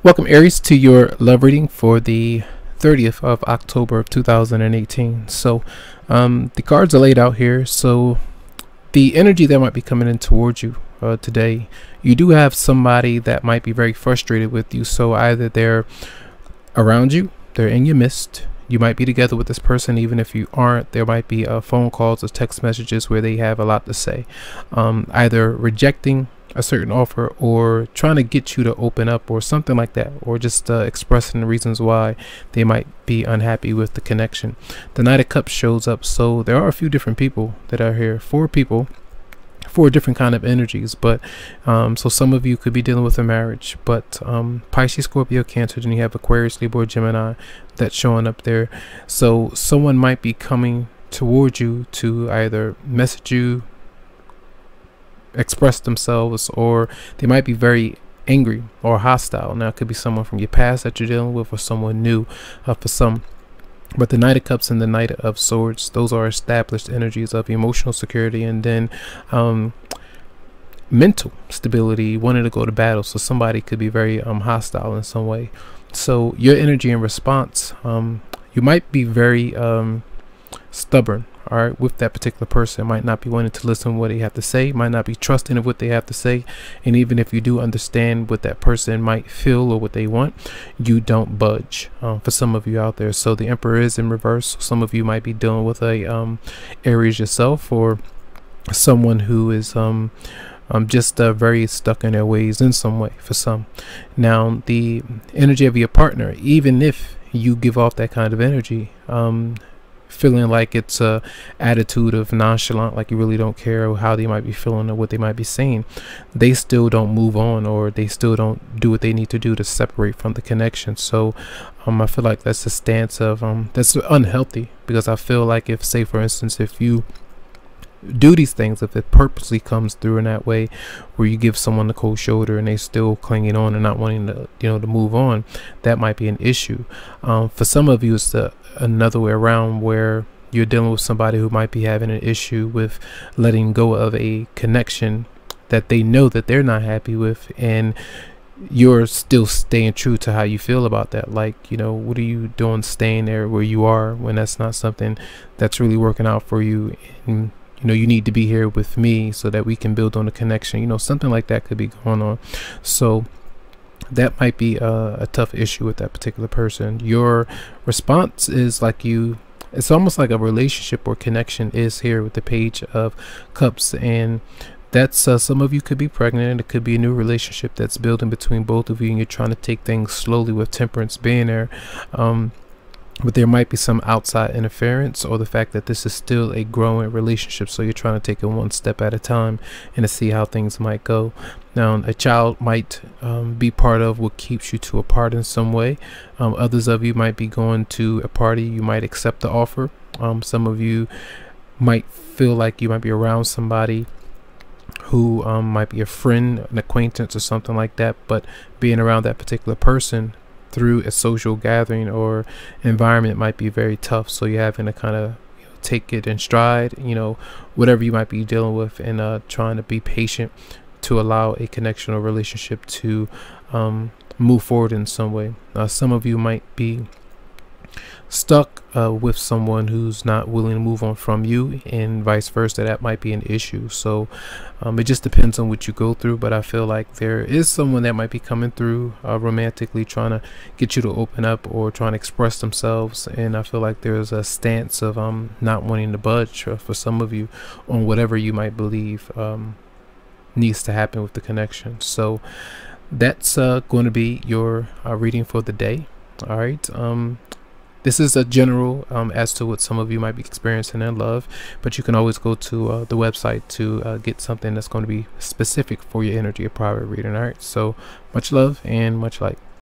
Welcome, Aries, to your love reading for the 30th of October of 2018. So the cards are laid out here. So the energy that might be coming in towards you today, you do have somebody that might be very frustrated with you. So either they're around you, they're in your midst, you might be together with this person. Even if you aren't, there might be phone calls or text messages where they have a lot to say, either rejecting a certain offer or trying to get you to open up or something like that, or just expressing the reasons why they might be unhappy with the connection. The Knight of Cups shows up, so there are a few different people that are here. Four people, four different kind of energies, but so some of you could be dealing with a marriage, but Pisces, Scorpio, Cancer, then you have Aquarius, Libra, Gemini that's showing up there. So someone might be coming towards you to either message you, express themselves, or they might be very angry or hostile. Now it could be someone from your past that you're dealing with, or someone new for some. But the Knight of Cups and the Knight of Swords, those are established energies of emotional security, and then mental stability, wanting to go to battle. So somebody could be very hostile in some way. So your energy in response, you might be very stubborn, all right, with that particular person. Might not be wanting to listen to what they have to say, might not be trusting of what they have to say, and even if you do understand what that person might feel or what they want, you don't budge, for some of you out there. So the Emperor is in reverse. Some of you might be dealing with a Aries yourself, or someone who is just very stuck in their ways in some way for some. Now the energy of your partner, even if you give off that kind of energy, feeling like it's a attitude of nonchalant, like you really don't care how they might be feeling or what they might be saying, they still don't move on, or they still don't do what they need to do to separate from the connection. So I feel like that's a stance of that's unhealthy, because I feel like, if, say for instance, if you do these things, if it purposely comes through in that way where you give someone the cold shoulder and they still clinging on and not wanting to, to move on, that might be an issue. For some of you, it's another way around, where you're dealing with somebody who might be having an issue with letting go of a connection that they know that they're not happy with, and you're still staying true to how you feel about that. Like, what are you doing staying there where you are when that's not something that's really working out for you? And you need to be here with me so that we can build on a connection. Something like that could be going on. So that might be a tough issue with that particular person. Your response is like it's almost like a relationship or connection is here with the Page of Cups, and that's some of you could be pregnant, and it could be a new relationship that's building between both of you, and you're trying to take things slowly with Temperance being there. But there might be some outside interference, or the fact that this is still a growing relationship, so you're trying to take it one step at a time and to see how things might go. Now a child might be part of what keeps you two apart in some way. Others of you might be going to a party, you might accept the offer. Some of you might feel like you might be around somebody who might be a friend, an acquaintance, or something like that, but being around that particular person through a social gathering or environment might be very tough. So you're having to kind of take it in stride, whatever you might be dealing with, and trying to be patient to allow a connection or relationship to move forward in some way. Some of you might be stuck with someone who's not willing to move on from you, and vice versa. That might be an issue. So it just depends on what you go through, but I feel like there is someone that might be coming through romantically, trying to get you to open up or trying to express themselves, and I feel like there's a stance of not wanting to budge for some of you on whatever you might believe needs to happen with the connection. So that's going to be your reading for the day. All right. This is a general as to what some of you might be experiencing in love, but you can always go to the website to get something that's going to be specific for your energy, a private reading. All right, so much love and much light.